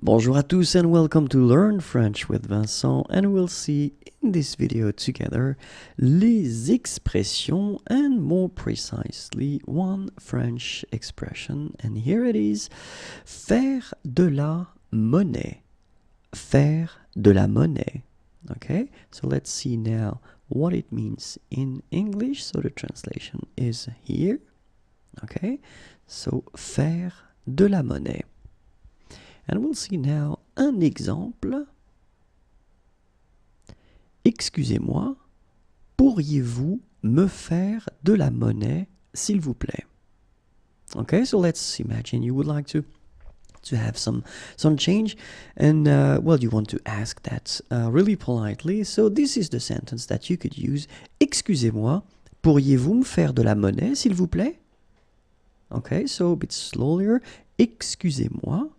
Bonjour à tous and welcome to Learn French with Vincent, and we'll see in this video together les expressions and more precisely one French expression, and here it is: faire de la monnaie. Faire de la monnaie. Okay, so let's see now what it means in English. So the translation is here. Okay, so faire de la monnaie. And we'll see now un exemple. Excusez-moi, pourriez-vous me faire de la monnaie, s'il vous plaît? Okay, so let's imagine you would like to have some change, and well, you want to ask that really politely. So this is the sentence that you could use. Excusez-moi, pourriez-vous me faire de la monnaie, s'il vous plaît? Okay, so a bit slower. Excusez-moi,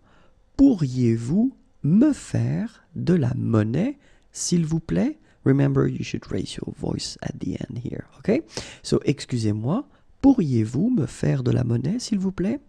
pourriez-vous me faire de la monnaie, s'il vous plaît? Remember, you should raise your voice at the end here, okay? So, excusez-moi, pourriez-vous me faire de la monnaie, s'il vous plaît?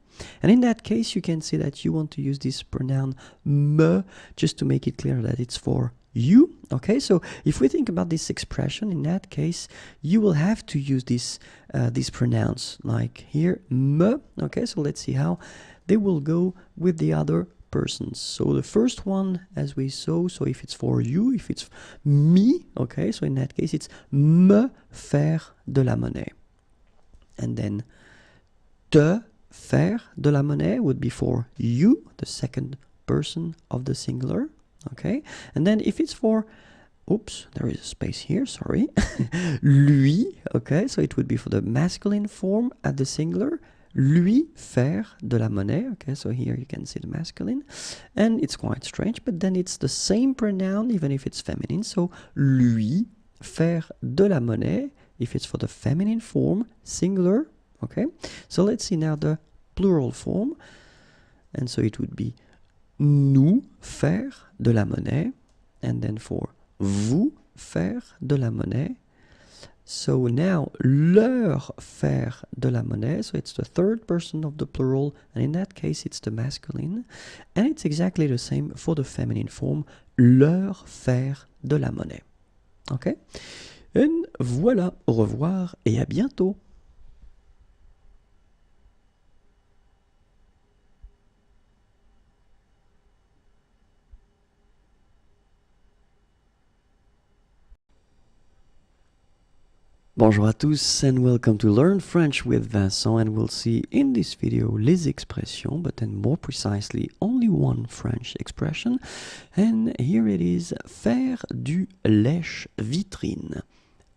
And in that case, you can say that you want to use this pronoun me, just to make it clear that it's for you, okay? So, if we think about this expression, in that case, you will have to use this these pronouns, like here, me, okay? So, let's see how they will go with the other persons. So the first one, as we saw, so if it's for you, if it's me, okay, so in that case it's me faire de la monnaie. And then te faire de la monnaie would be for you, the second person of the singular, okay? And then if it's for, oops, there is a space here, sorry, lui, okay, so it would be for the masculine form at the singular. Lui faire de la monnaie, okay, so here you can see the masculine, and it's quite strange, but then it's the same pronoun even if it's feminine, so lui faire de la monnaie if it's for the feminine form, singular, okay. So let's see now the plural form, and so it would be nous faire de la monnaie, and then for vous faire de la monnaie. So now, leur faire de la monnaie, so it's the third person of the plural, and in that case it's the masculine, and it's exactly the same for the feminine form, leur faire de la monnaie. Okay? And voilà, au revoir et à bientôt. Bonjour à tous and welcome to Learn French with Vincent, and we'll see in this video les expressions, but then more precisely only one French expression, and here it is: faire du lèche-vitrine.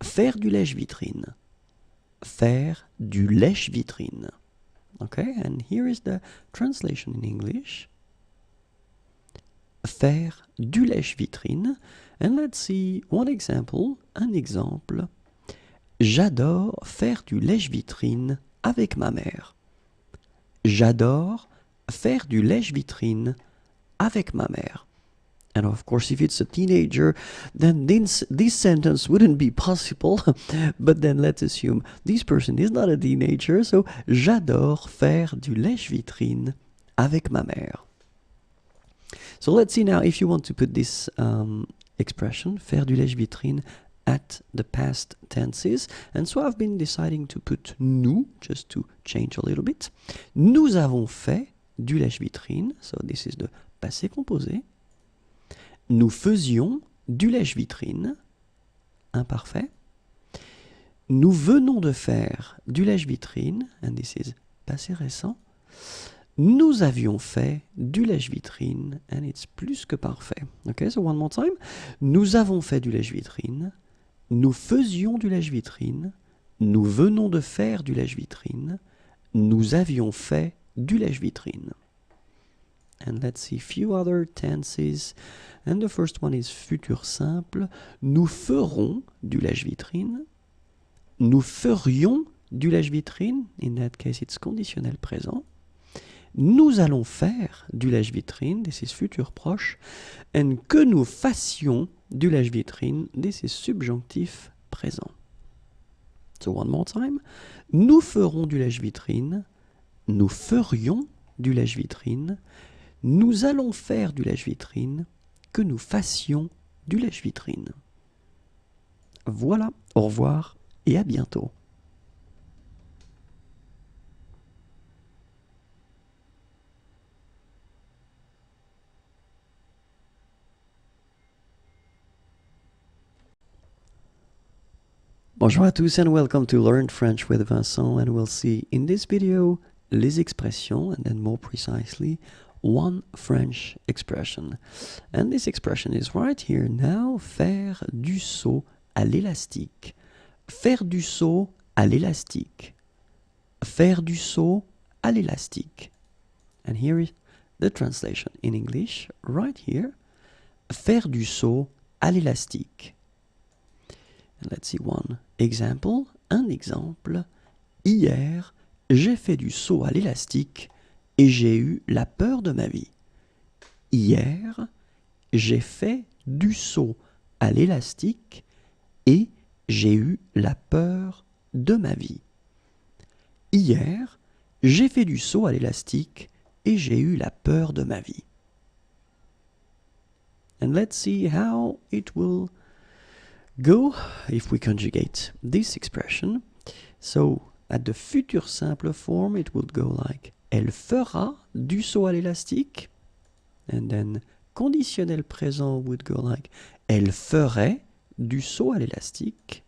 Faire du lèche-vitrine. Faire du lèche-vitrine. Okay, and here is the translation in English. Faire du lèche-vitrine, and let's see one example, un exemple. J'adore faire du lèche-vitrine avec ma mère. J'adore faire du lèche-vitrine avec ma mère. And of course, if it's a teenager, then this sentence wouldn't be possible. But then let's assume this person is not a teenager, so j'adore faire du lèche-vitrine avec ma mère. So let's see now if you want to put this expression, faire du lèche-vitrine, at the past tenses, and so I've been deciding to put nous, just to change a little bit. Nous avons fait du lèche-vitrine, so this is the passé composé. Nous faisions du lèche-vitrine, imparfait. Nous venons de faire du lèche-vitrine, and this is passé récent. Nous avions fait du lèche-vitrine, and it's plus que parfait. Okay, so one more time. Nous avons fait du lèche-vitrine. Nous faisions du lèche-vitrine, nous venons de faire du lèche-vitrine, nous avions fait du lèche-vitrine. And let's see a few other tenses. And the first one is futur simple. Nous ferons du lèche-vitrine. Nous ferions du lèche-vitrine. In that case, it's conditionnel présent. Nous allons faire du lèche-vitrine. This is futur proche. And que nous fassions du lèche-vitrine, this is subjonctif présent. So one more time. Nous ferons du lèche-vitrine. Nous ferions du lèche-vitrine. nous allons faire du lèche-vitrine, que nous fassions du lèche-vitrine. Voilà, au revoir et à bientôt. Bonjour à tous and welcome to Learn French with Vincent, and we'll see in this video les expressions, and then more precisely one French expression. And this expression is right here now, faire du saut à l'élastique. Faire du saut à l'élastique. Faire du saut à l'élastique. And here is the translation in English, right here. Faire du saut à l'élastique. And let's see one example. Un exemple. Hier, j'ai fait du saut à l'élastique et j'ai eu la peur de ma vie. Hier, j'ai fait du saut à l'élastique et j'ai eu la peur de ma vie. Hier, j'ai fait du saut à l'élastique et j'ai eu la peur de ma vie. And let's see how it will go if we conjugate this expression. So, at the future simple form, it would go like elle fera du saut à l'élastique. And then conditionnel présent would go like elle ferait du saut à l'élastique.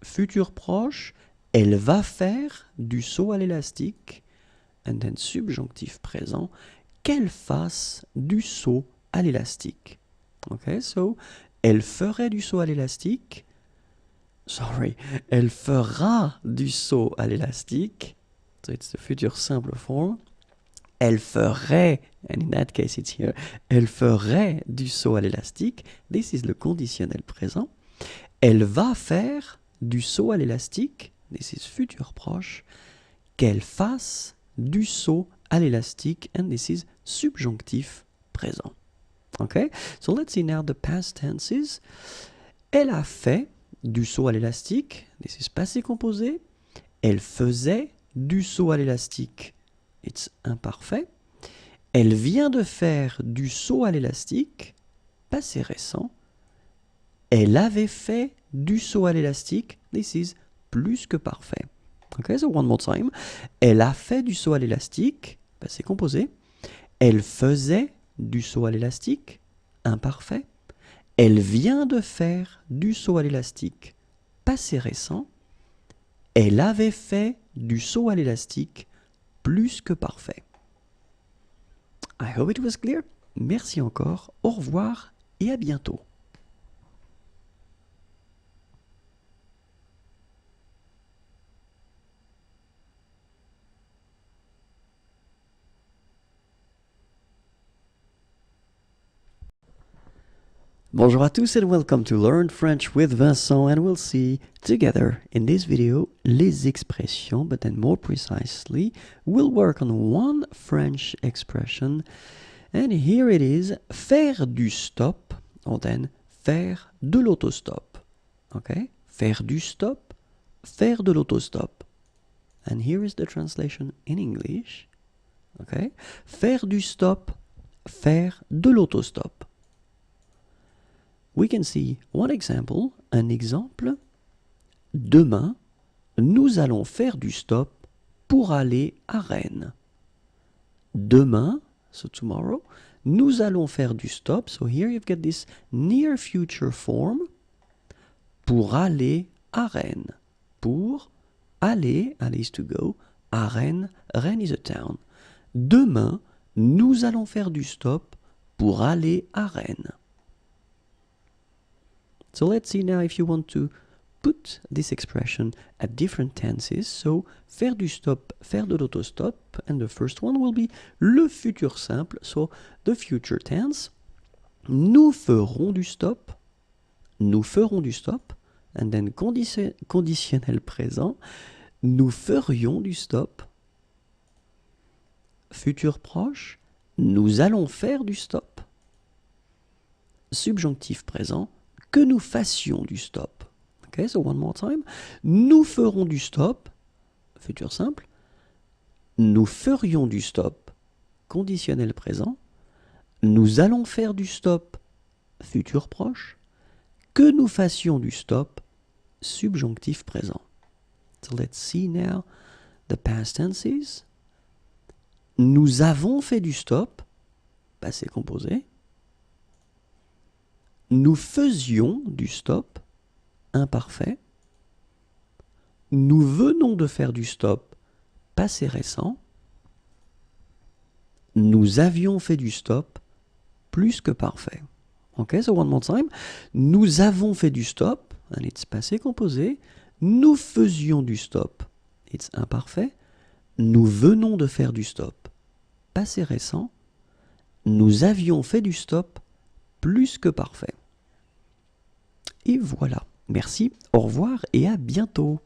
Futur proche, elle va faire du saut à l'élastique. And then subjonctif présent, qu'elle fasse du saut à l'élastique. Okay, so elle ferait du saut à l'élastique. Sorry, elle fera du saut à l'élastique. So it's the future simple form. Elle ferait, and in that case it's here, elle ferait du saut à l'élastique. This is le conditionnel présent. Elle va faire du saut à l'élastique. This is futur proche. Qu'elle fasse du saut à l'élastique. And this is subjonctif présent. Okay, so let's see now the past tenses. Elle a fait du saut à l'élastique. This is passé composé. Elle faisait du saut à l'élastique. It's imparfait. Elle vient de faire du saut à l'élastique. Passé récent. Elle avait fait du saut à l'élastique. This is plus que parfait. Okay, so one more time. Elle a fait du saut à l'élastique. Passé composé. Elle faisait du saut à l'élastique, imparfait. Elle vient de faire du saut à l'élastique, passé récent. Elle avait fait du saut à l'élastique, plus que parfait. I hope it was clear. Merci encore, au revoir et à bientôt. Bonjour à tous and welcome to Learn French with Vincent, and we'll see together in this video les expressions, but then more precisely we'll work on one French expression, and here it is, faire du stop, or then faire de l'autostop. Okay, faire du stop, faire de l'autostop. And here is the translation in English. Okay, faire du stop, faire de l'autostop. We can see one example, un exemple. Demain, nous allons faire du stop pour aller à Rennes. Demain, so tomorrow, nous allons faire du stop. So here you've got this near future form. Pour aller à Rennes. Pour aller, aller is to go, à Rennes, Rennes is a town. Demain, nous allons faire du stop pour aller à Rennes. So let's see now if you want to put this expression at different tenses. So, faire du stop, faire de l'autostop. And the first one will be le futur simple. So, the future tense. Nous ferons du stop. Nous ferons du stop. And then conditionnel présent. Nous ferions du stop. Futur proche. Nous allons faire du stop. Subjonctif présent. Que nous fassions du stop. Okay, so one more time. Nous ferons du stop, futur simple. Nous ferions du stop, conditionnel présent. Nous allons faire du stop, futur proche. Que nous fassions du stop, subjonctif présent. So let's see now the past tenses. Nous avons fait du stop, passé composé. Nous faisions du stop, imparfait. Nous venons de faire du stop, passé récent. Nous avions fait du stop, plus que parfait. Ok, so one more time. Nous avons fait du stop, and it's passé composé. Nous faisions du stop, it's imparfait. Nous venons de faire du stop, passé récent. Nous avions fait du stop, plus que parfait. Et voilà. Merci, au revoir et à bientôt.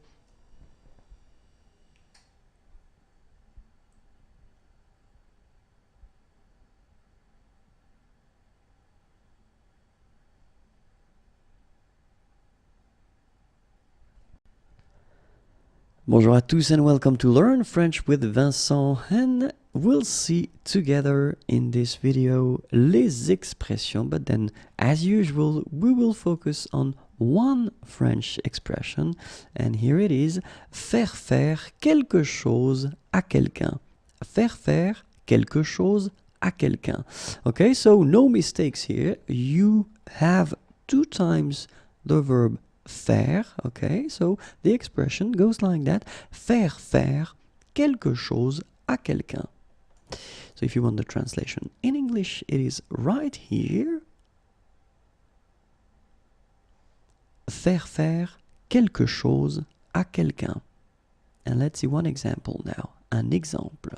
Bonjour à tous and welcome to Learn French with Vincent, and we'll see together in this video les expressions, but then as usual we will focus on one French expression, and here it is: faire faire quelque chose à quelqu'un. Faire faire quelque chose à quelqu'un. Okay, so no mistakes here. You have 2 times the verb faire, okay, so the expression goes like that: faire faire quelque chose à quelqu'un. So if you want the translation in English, it is right here. Faire faire quelque chose à quelqu'un. And let's see one example now. Un exemple.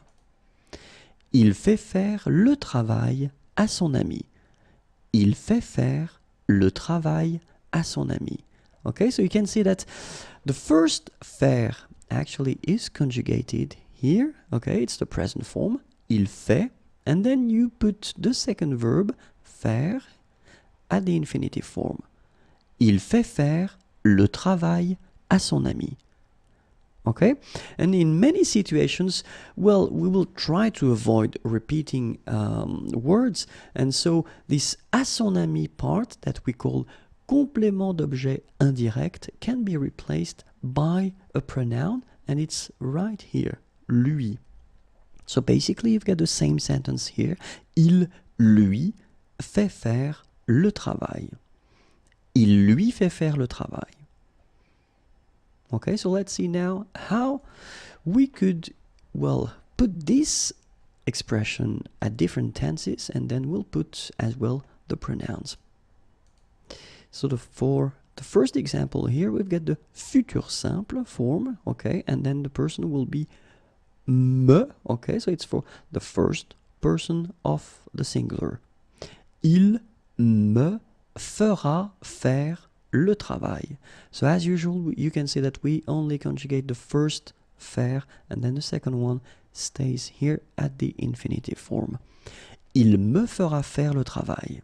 Il fait faire le travail à son ami. Il fait faire le travail à son ami. Okay, so you can see that the first faire actually is conjugated here. Okay, it's the present form. Il fait, and then you put the second verb, faire, at the infinitive form. Il fait faire le travail à son ami. Okay, and in many situations, well, we will try to avoid repeating words, and so this à son ami part that we call complément d'objet indirect can be replaced by a pronoun, and it's right here, lui. So basically you've got the same sentence here. Il lui fait faire le travail. Il lui fait faire le travail. Okay, so let's see now how we could, well, put this expression at different tenses, and then we'll put as well the pronouns. So for the first example here, we've got the futur simple form, okay, and then the person will be me, okay, so it's for the first person of the singular. Il me fera faire le travail. So as usual, you can see that we only conjugate the first faire, and then the second one stays here at the infinitive form. Il me fera faire le travail.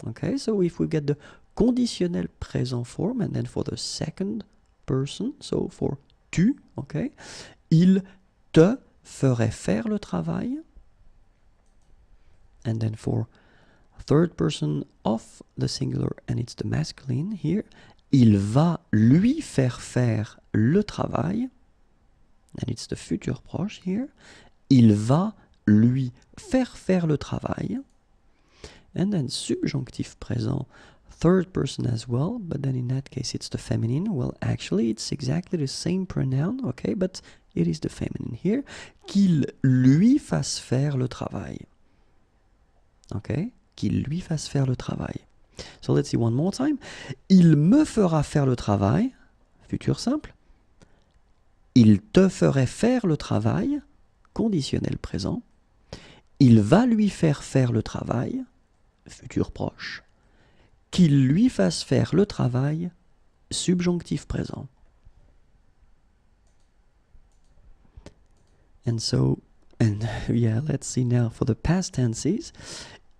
Okay, so if we get the conditionnel présent form, and then for the second person, so for tu, okay, il te ferait faire le travail, and then for third person of the singular, and it's the masculine here, il va lui faire le travail, and it's the futur proche here, il va lui faire le travail, and then subjonctif présent, third person as well, but then in that case it's the feminine. Well, actually it's exactly the same pronoun, okay, but it is the feminine here. Qu'il lui fasse faire le travail. Okay, qu'il lui fasse faire le travail. So let's see one more time. Il me fera faire le travail, futur simple. Il te ferait faire le travail, conditionnel présent. Il va lui faire le travail, futur proche. Qu'il lui fasse faire le travail, subjonctif présent. And so, and yeah, let's see now for the past tenses.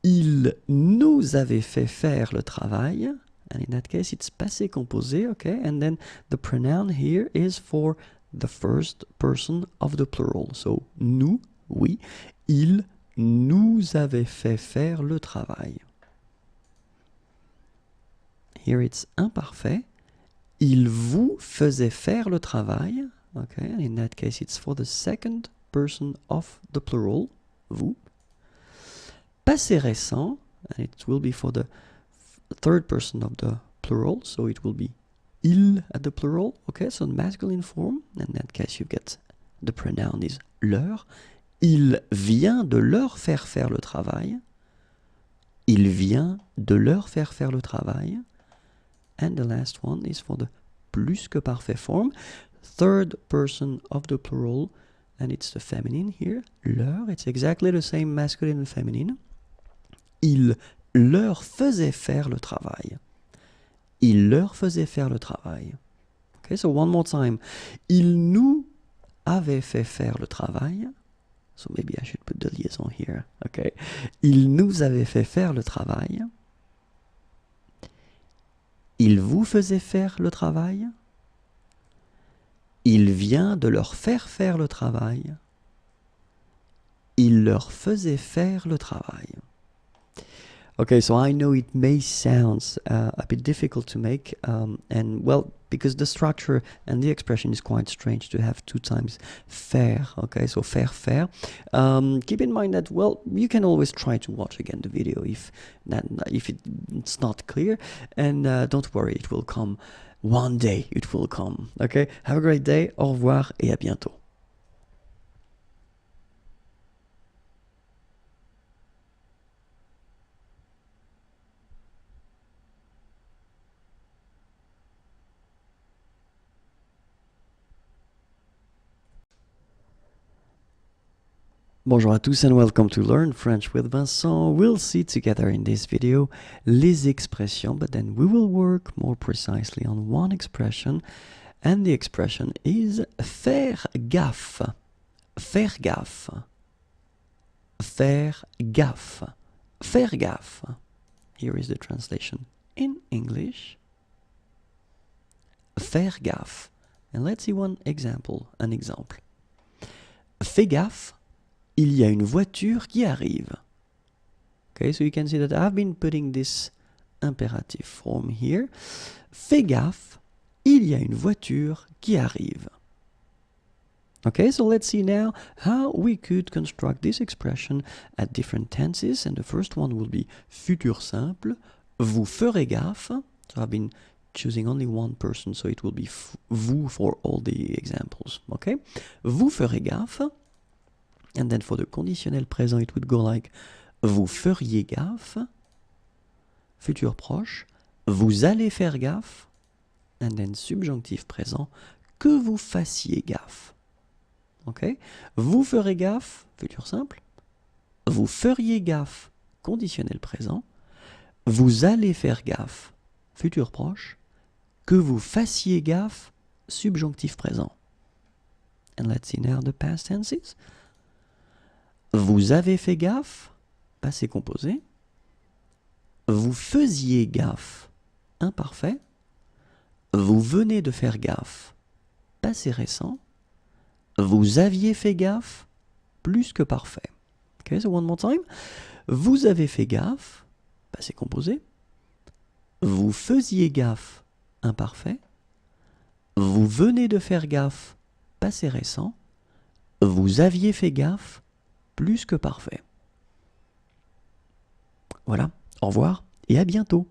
Il nous avait fait faire le travail, and in that case it's passé composé, okay, and then the pronoun here is for the first person of the plural. So, nous, oui, il nous avait fait faire le travail. Here it's imparfait. Il vous faisait faire le travail. Okay, and in that case it's for the second person of the plural, vous. Passé récent, and it will be for the third person of the plural, so it will be il at the plural, okay, so the masculine form, in that case you get the pronoun is leur. Il vient de leur faire faire le travail. Il vient de leur faire faire le travail. And the last one is for the plus que parfait form, third person of the plural, and it's the feminine here, leur, it's exactly the same masculine and feminine. Il leur faisait faire le travail. Il leur faisait faire le travail. Okay, so one more time. Il nous avait fait faire le travail. So maybe I should put the liaison here. Okay. Il nous avait fait faire le travail. Il vous faisait faire le travail. Il vient de leur faire faire le travail. Il leur faisait faire le travail. Okay, so I know it may sound a bit difficult to make, and well, because the structure and the expression is quite strange to have two times faire, okay, so faire. Keep in mind that, well, you can always try to watch again the video if it's not clear, and don't worry, it will come. One day it will come, okay? Have a great day, au revoir et à bientôt. Bonjour à tous and welcome to Learn French with Vincent. We'll see together in this video les expressions, but then we will work more precisely on one expression, and the expression is faire gaffe. Faire gaffe. Faire gaffe. Faire gaffe. Here is the translation in English. Faire gaffe. And let's see an example. Fais gaffe. Il y a une voiture qui arrive. Okay, so you can see that I've been putting this imperative form here. Fais gaffe, il y a une voiture qui arrive. Okay, so let's see now how we could construct this expression at different tenses. And the first one will be futur simple. Vous ferez gaffe. So I've been choosing only one person, so it will be vous for all the examples. Okay, vous ferez gaffe. And then for the conditionnel présent, it would go like vous feriez gaffe, futur proche, vous allez faire gaffe, and then subjonctif présent, que vous fassiez gaffe. Okay? Vous ferez gaffe, futur simple, vous feriez gaffe, conditionnel présent, vous allez faire gaffe, futur proche, que vous fassiez gaffe, subjonctif présent. And let's see now the past tenses. Vous avez fait gaffe, passé composé. Vous faisiez gaffe, imparfait. Vous venez de faire gaffe, passé récent. Vous aviez fait gaffe, plus que parfait. Okay, so one more time. Vous avez fait gaffe, passé composé. Vous faisiez gaffe, imparfait. Vous venez de faire gaffe, passé récent. Vous aviez fait gaffe, plus que parfait. Voilà, au revoir et à bientôt.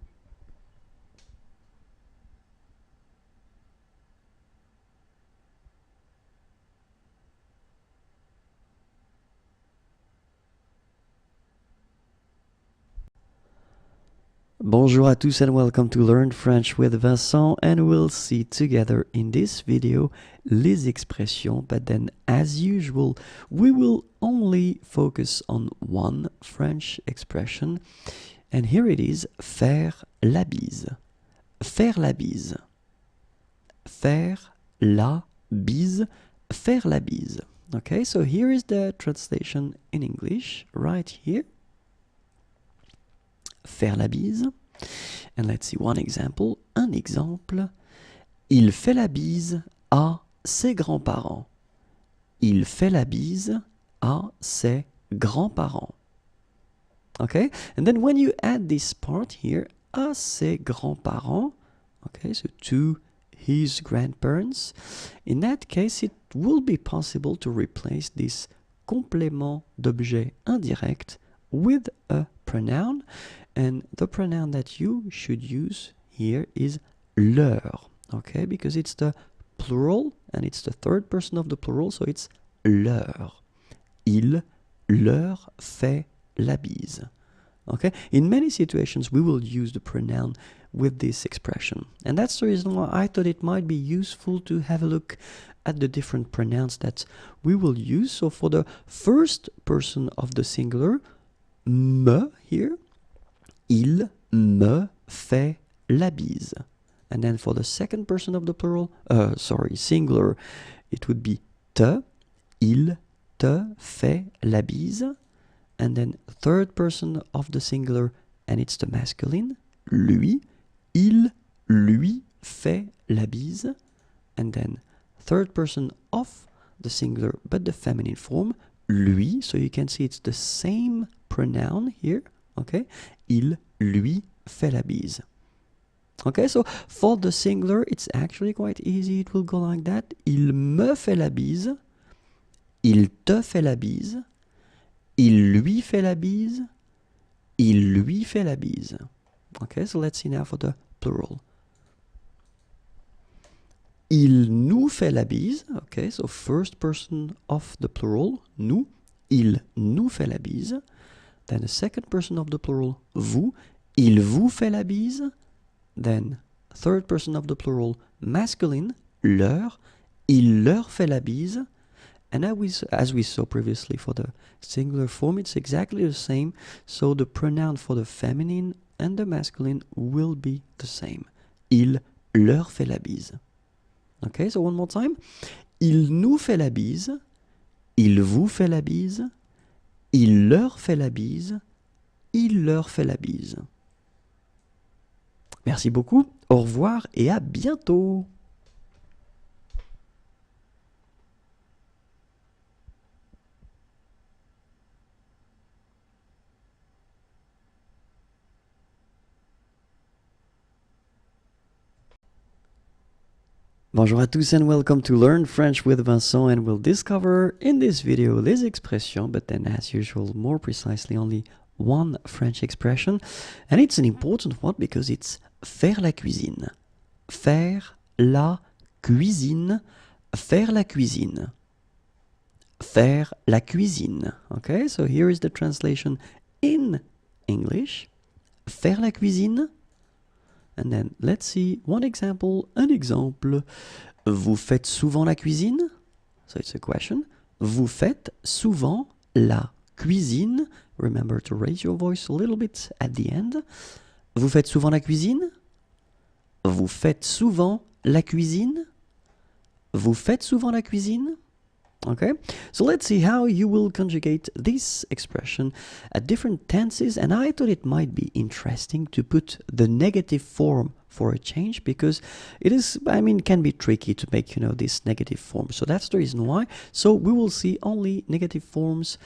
Bonjour à tous and welcome to Learn French with Vincent, and we'll see together in this video les expressions, but then as usual we will only focus on one French expression, and here it is, faire la bise. Faire la bise. Faire la bise. Faire la bise. Okay, so here is the translation in English right here. Faire la bise. And let's see one example. Un exemple. Il fait la bise à ses grands-parents. Il fait la bise à ses grands-parents. Okay, and then when you add this part here, à ses grands-parents, okay, so to his grandparents, in that case it will be possible to replace this complément d'objet indirect with a pronoun, and the pronoun that you should use here is leur, okay, because it's the plural and it's the third person of the plural, so it's leur. Il leur fait la bise. Okay? In many situations, we will use the pronoun with this expression. And that's the reason why I thought it might be useful to have a look at the different pronouns that we will use. So for the first person of the singular, me here, il me fait la bise. And then for the second person of the plural, singular, it would be te, il te fait la bise. And then third person of the singular, and it's the masculine, lui, il lui fait la bise. And then third person of the singular, but the feminine form, lui. So you can see it's the same pronoun here, okay? Il lui fait la bise. Okay, so for the singular, it's actually quite easy. It will go like that. Il me fait la bise. Il te fait la bise. Il lui fait la bise. Il lui fait la bise. Okay, so let's see now for the plural. Il nous fait la bise. Okay, so first person of the plural, nous. Il nous fait la bise. Then the second person of the plural, vous. Il vous fait la bise. Then third person of the plural, masculine, leur. Il leur fait la bise. And as we saw previously for the singular form, it's exactly the same. So the pronoun for the feminine and the masculine will be the same. Il leur fait la bise. Okay, so one more time. Il nous fait la bise. Il vous fait la bise. Il leur fait la bise. Il leur fait la bise. Merci beaucoup. Au revoir et à bientôt. Bonjour à tous and welcome to Learn French with Vincent, and we'll discover in this video les expressions, but then as usual more precisely only one French expression, and it's an important one because it's faire la cuisine. Faire la cuisine. Faire la cuisine. Faire la cuisine. Okay, so here is the translation in English. Faire la cuisine. And then let's see one example. Un exemple. Vous faites souvent la cuisine? So it's a question. Vous faites souvent la cuisine? Remember to raise your voice a little bit at the end. Vous faites souvent la cuisine? Vous faites souvent la cuisine? Vous faites souvent la cuisine? Okay, so let's see how you will conjugate this expression at different tenses, and I thought it might be interesting to put the negative form for a change, because it is, can be tricky to make, this negative form. So that's the reason why. So we will see only negative forms.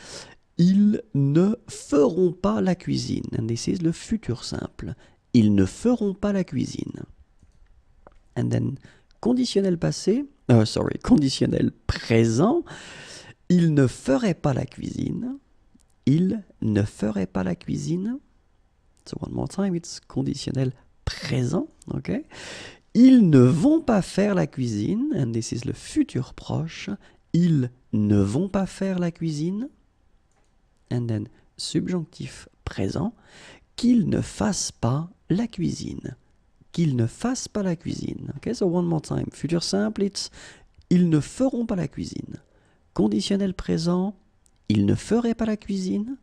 Ils ne feront pas la cuisine, and this is le futur simple. Ils ne feront pas la cuisine. And then conditionnel passé, conditionnel présent, il ne ferait pas la cuisine. Il ne ferait pas la cuisine. So one more time, it's conditionnel présent, okay? Ils ne vont pas faire la cuisine, and this is le futur proche. Ils ne vont pas faire la cuisine. And then subjonctif présent, qu'ils ne fassent pas la cuisine. Qu'ils ne fassent pas la cuisine. Okay, so one more time. Futur simple, it's ils ne feront pas la cuisine. Conditionnel présent, ils ne feraient pas la cuisine.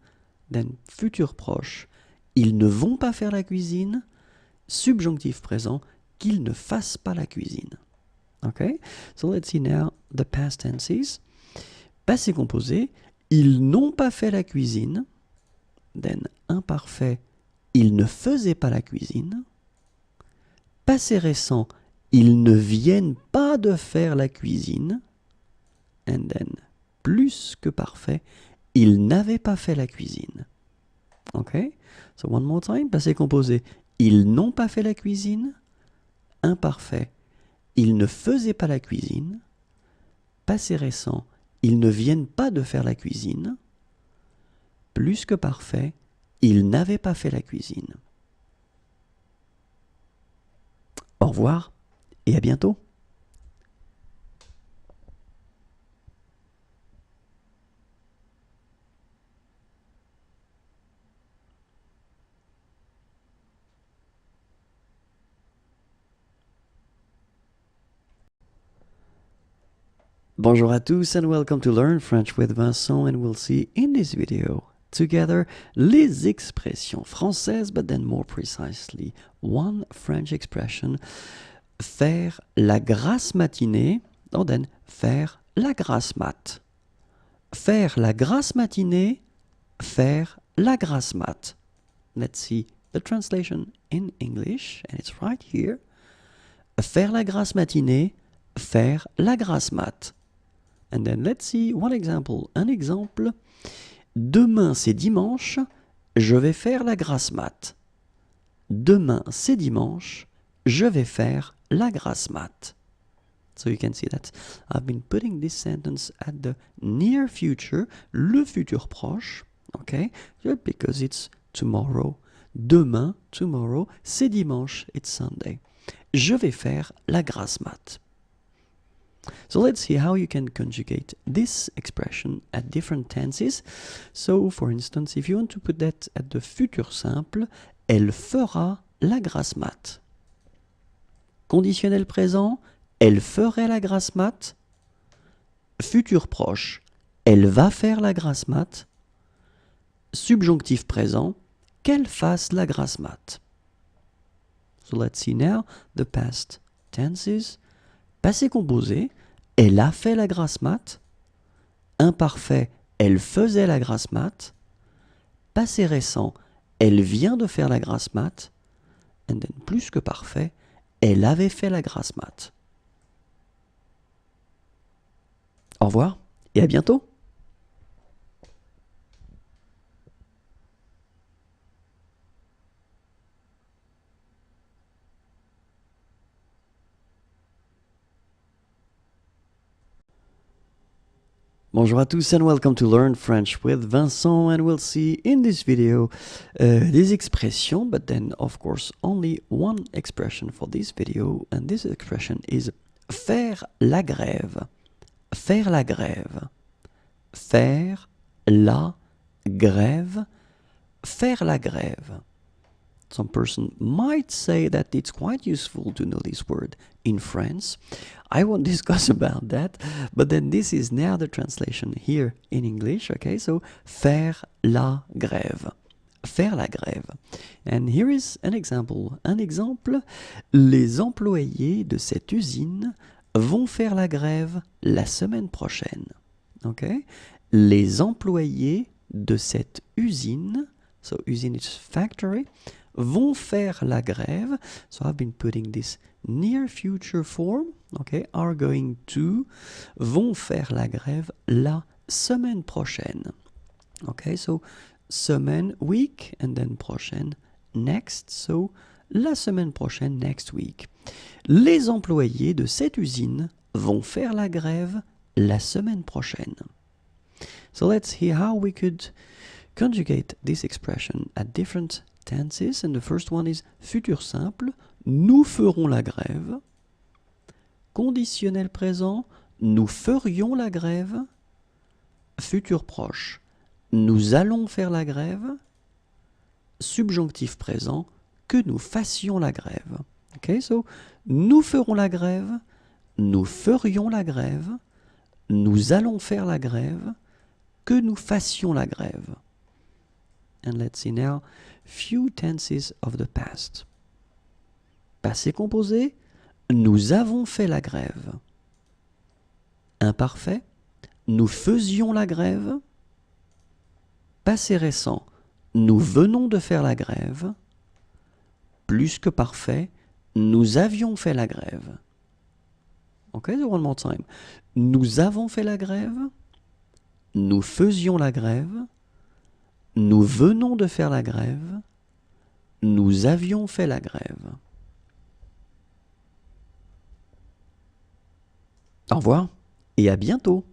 Then futur proche, ils ne vont pas faire la cuisine. Subjonctif présent, qu'ils ne fassent pas la cuisine. Okay, so let's see now the past tenses. Passé composé, ils n'ont pas fait la cuisine. Then imparfait, ils ne faisaient pas la cuisine. Passé récent, ils ne viennent pas de faire la cuisine. And then, plus que parfait, il n'avait pas fait la cuisine. Ok? So one more time, passé composé. Ils n'ont pas fait la cuisine. Imparfait. Ils ne faisaient pas la cuisine. Passé récent. Ils ne viennent pas de faire la cuisine. Plus que parfait. Ils n'avaient pas fait la cuisine. Au revoir et à bientôt. Bonjour à tous and welcome to Learn French with Vincent, and we'll see in this video together les expressions françaises, but then more precisely one French expression, faire la grasse matinée, or then faire la grasse mat. Faire la grasse matinée, faire la grasse mat. Let's see the translation in English, and it's right here. Faire la grasse matinée, faire la grasse mat. And then let's see one example. Un exemple. Demain c'est dimanche, je vais faire la grasse mat. Demain c'est dimanche, je vais faire la grasse mat. So you can see that I've been putting this sentence at the near future, le futur proche, okay? Because it's tomorrow. Demain, tomorrow, c'est dimanche, it's Sunday. Je vais faire la grasse mat. So let's see how you can conjugate this expression at different tenses. So, for instance, if you want to put that at the futur simple, elle fera la grasse mat. Conditionnel présent, elle ferait la grasse mat. Futur proche, elle va faire la grasse mat. Subjonctif présent, qu'elle fasse la grasse mat. So let's see now the past tenses. Passé composé, elle a fait la grasse mat. Imparfait, elle faisait la grasse mat. Passé récent, elle vient de faire la grasse mat. And then plus que parfait, elle avait fait la grasse mat. Au revoir et à bientôt. Bonjour à tous and welcome to Learn French with Vincent, and we'll see in this video des expressions, but then of course only one expression for this video, and this expression is faire la grève. Faire la grève. Faire la grève. Faire la grève. Some person might say that it's quite useful to know this word in France. I won't discuss about that, but then this is now the translation here in English, okay? So, faire la grève. Faire la grève. And here is an example. Un exemple, les employés de cette usine vont faire la grève la semaine prochaine. Okay? Les employés de cette usine, so usine is factory, vont faire la grève. So I've been putting this near future form, okay, are going to, vont faire la grève la semaine prochaine. Okay, so semaine, week, and then prochaine, next, so la semaine prochaine, next week. Les employés de cette usine vont faire la grève la semaine prochaine. So let's hear how we could conjugate this expression at different tenses, and the first one is futur simple, nous ferons la grève. Conditionnel présent, nous ferions la grève. Futur proche, nous allons faire la grève. Subjonctif présent, que nous fassions la grève. Okay, so nous ferons la grève, nous ferions la grève, nous allons faire la grève, que nous fassions la grève. And let's see now few tenses of the past. Passé composé, nous avons fait la grève. Imparfait, nous faisions la grève. Passé récent, nous venons de faire la grève. Plus que parfait, nous avions fait la grève. Okay, so one more time. Nous avons fait la grève. nous faisions la grève, nous venons de faire la grève, nous avions fait la grève. Au revoir et à bientôt.